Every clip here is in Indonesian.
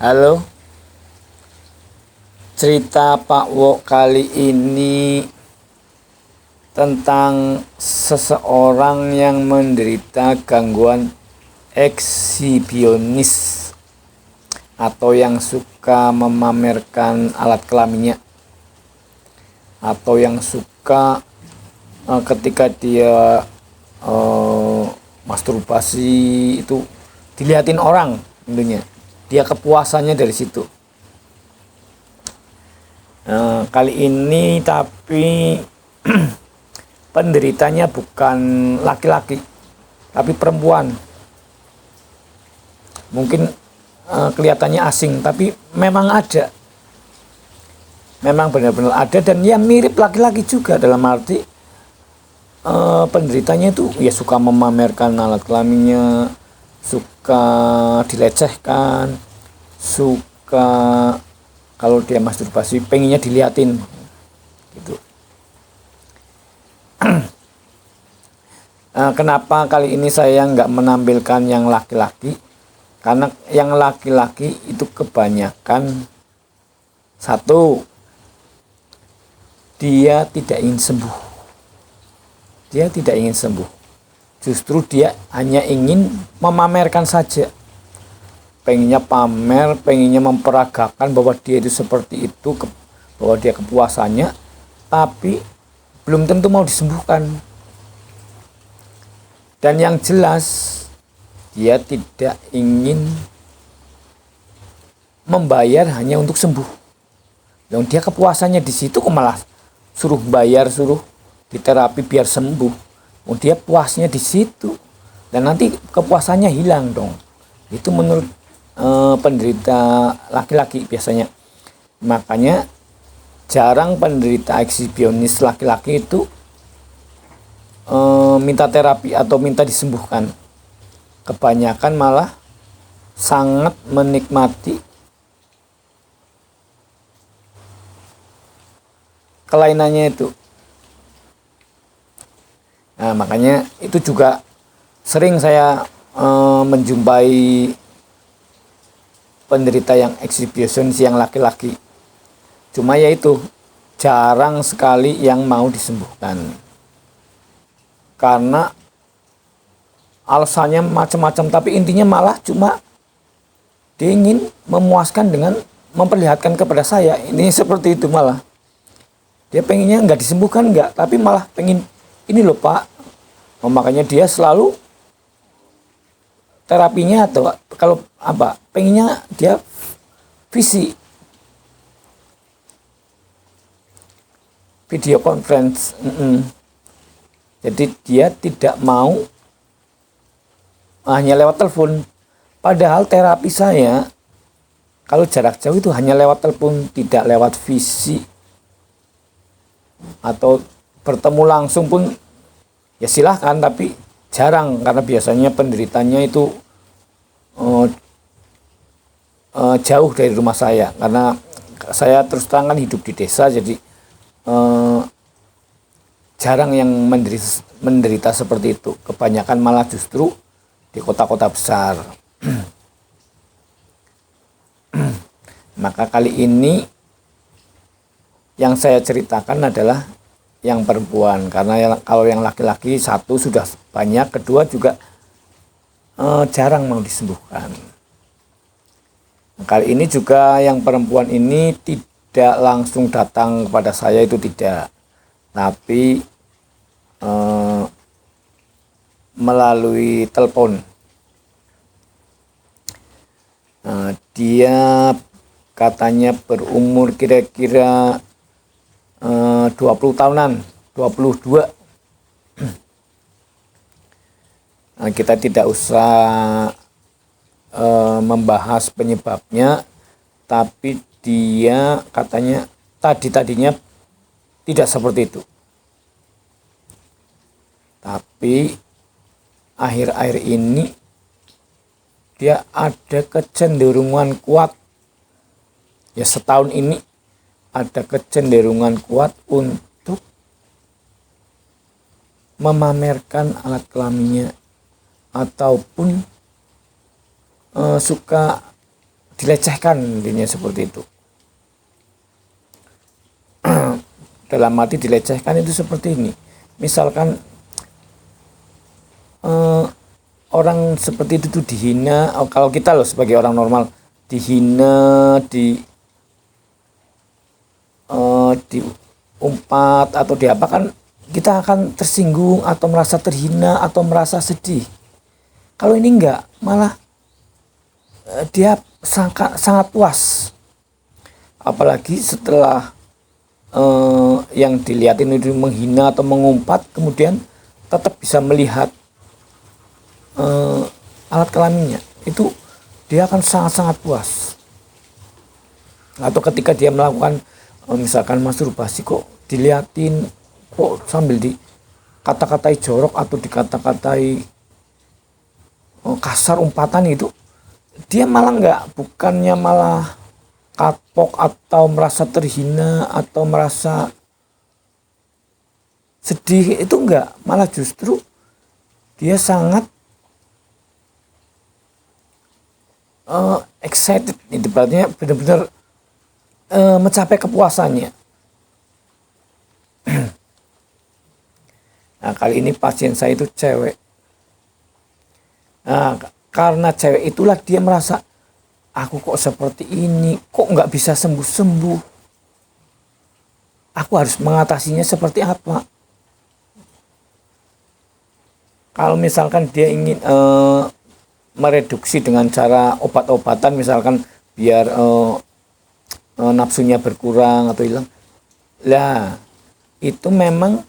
Halo, cerita Pak Wo kali ini tentang seseorang yang menderita gangguan ekshibionis atau yang suka memamerkan alat kelaminnya, atau yang suka ketika dia masturbasi itu dilihatin orang, tentunya dia kepuasannya dari situ. Kali ini tapi penderitanya bukan laki-laki tapi perempuan. Mungkin kelihatannya asing, tapi memang ada, memang benar-benar ada, dan ya mirip laki-laki juga, dalam arti penderitanya itu ya suka memamerkan alat kelaminnya, suka dilecehkan, suka kalau dia masturbasi pengennya diliatin gitu. Kenapa kali ini saya nggak menampilkan yang laki-laki? Karena yang laki-laki itu kebanyakan, satu, dia tidak ingin sembuh. Dia tidak ingin sembuh. Justru dia hanya ingin memamerkan saja. Pengennya pamer, pengennya memperagakan bahwa dia itu seperti itu, bahwa dia kepuasannya, tapi belum tentu mau disembuhkan. Dan yang jelas dia tidak ingin membayar hanya untuk sembuh. Dan dia kepuasannya di situ kok malah suruh bayar, suruh diterapi biar sembuh. Dia puasnya di situ, dan nanti kepuasannya hilang dong. Itu menurut penderita laki-laki biasanya. Makanya jarang penderita ekshibionis laki-laki itu minta terapi atau minta disembuhkan. Kebanyakan malah sangat menikmati kelainannya itu. Nah, makanya itu juga sering saya menjumpai penderita yang ekshibisionis yang laki-laki. Cuma ya itu, jarang sekali yang mau disembuhkan. Karena alasannya macam-macam, tapi intinya malah cuma dia ingin memuaskan dengan memperlihatkan kepada saya. Ini seperti itu malah. Dia pengennya nggak disembuhkan, nggak, tapi malah pengen, ini loh Pak. Makanya dia selalu terapinya, atau kalau apa, pengennya dia visi, video conference. Jadi dia tidak mau hanya lewat telepon. Padahal terapi saya kalau jarak jauh itu hanya lewat telepon, tidak lewat visi. Atau bertemu langsung pun ya silahkan, tapi jarang, karena biasanya penderitanya itu jauh dari rumah saya. Karena saya terus terang kan hidup di desa, jadi jarang yang menderita seperti itu. Kebanyakan malah justru di kota-kota besar. Maka kali ini yang saya ceritakan adalah yang perempuan, karena kalau yang laki-laki, satu sudah banyak, kedua juga jarang mau disembuhkan. Kali ini juga yang perempuan ini tidak langsung datang kepada saya, itu tidak, tapi melalui telepon. Dia katanya berumur kira-kira 20 tahunan, 22. Kita tidak usah membahas penyebabnya, tapi dia katanya tadinya tidak seperti itu. Tapi akhir-akhir ini dia ada kecenderungan kuat. Ya, setahun ini ada kecenderungan kuat untuk memamerkan alat kelaminnya, ataupun suka dilecehkan, intinya seperti itu. Dalam arti dilecehkan itu seperti ini. Misalkan orang seperti itu tuh dihina, kalau kita loh sebagai orang normal dihina, diumpat atau diapakan, kita akan tersinggung atau merasa terhina atau merasa sedih. Kalau ini enggak, malah dia sangat puas. Apalagi setelah yang dilihatin itu menghina atau mengumpat, kemudian tetap bisa melihat alat kelaminnya, itu dia akan sangat-sangat puas. Atau ketika dia melakukan misalkan masturbasi, kok dilihatin, kok sambil dikata-katai jorok atau dikata-katai kasar, umpatan, itu dia malah bukannya malah kapok atau merasa terhina atau merasa sedih, itu enggak, malah justru dia sangat excited, itu berarti benar-benar mencapai kepuasannya. Nah, kali ini pasien saya itu cewek. Nah, karena cewek itulah dia merasa, aku kok seperti ini, kok nggak bisa sembuh-sembuh. Aku harus mengatasinya seperti apa? Kalau misalkan dia ingin mereduksi dengan cara obat-obatan, misalkan biar nafsunya berkurang atau hilang, lah itu memang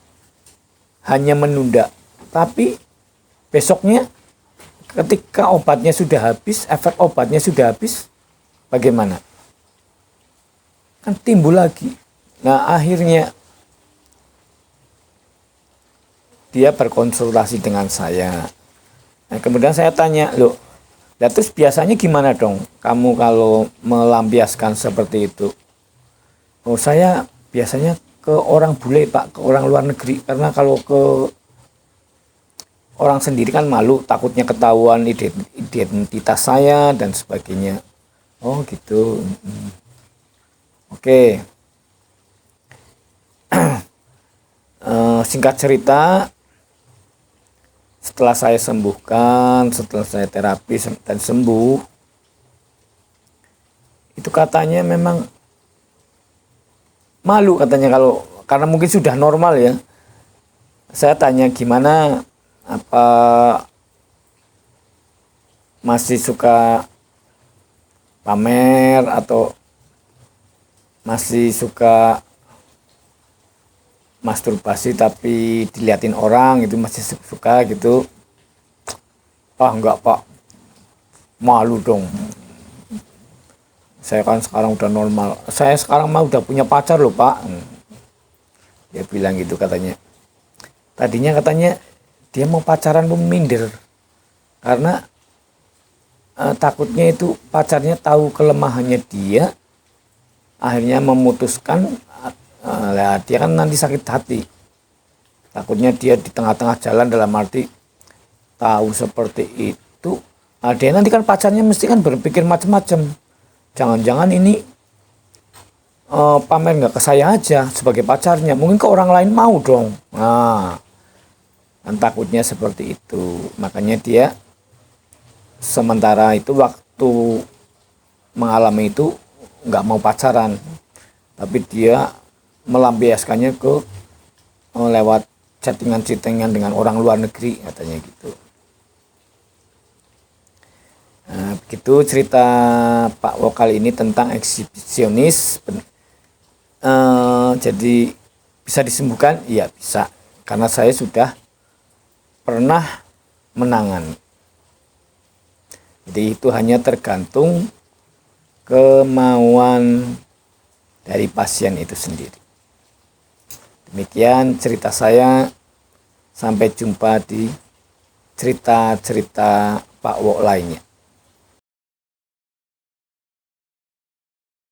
hanya menunda. Tapi besoknya ketika obatnya sudah habis, efek obatnya sudah habis, bagaimana? Kan timbul lagi. Nah, akhirnya dia berkonsultasi dengan saya. Nah, kemudian saya tanya, loh, terus biasanya gimana dong kamu kalau melampiaskan seperti itu? Oh, saya biasanya ke orang bule, Pak, ke orang luar negeri. Karena kalau ke orang sendiri kan malu, takutnya ketahuan identitas saya dan sebagainya. Oh gitu. Oke. Singkat cerita, setelah saya sembuhkan, setelah saya terapi dan sembuh, itu katanya memang malu, katanya, kalau karena mungkin sudah normal ya. Saya tanya, gimana, apa masih suka pamer atau masih suka masturbasi tapi diliatin orang, itu masih suka gitu? Ah, enggak, Pak, malu dong, saya kan sekarang udah normal, saya sekarang mah udah punya pacar loh, Pak. Dia bilang gitu katanya. Tadinya katanya dia mau pacaran pun minder karena takutnya itu pacarnya tahu kelemahannya dia, akhirnya memutuskan. Dia kan nanti sakit hati, takutnya dia di tengah-tengah jalan, dalam arti tahu seperti itu, dia nanti kan pacarnya mesti kan berpikir macam-macam, jangan-jangan ini pamer nggak ke saya aja sebagai pacarnya, mungkin ke orang lain mau dong. Nah, kan takutnya seperti itu. Makanya dia sementara itu waktu mengalami itu nggak mau pacaran, tapi dia melampiaskannya ke lewat chattingan dengan orang luar negeri, katanya gitu. Nah, begitu cerita Pak Wo kali ini tentang eksibisionis. Jadi bisa disembuhkan? Iya bisa, karena saya sudah pernah menangani. Jadi itu hanya tergantung kemauan dari pasien itu sendiri. Demikian cerita saya. Sampai jumpa di cerita-cerita Pak Wo lainnya.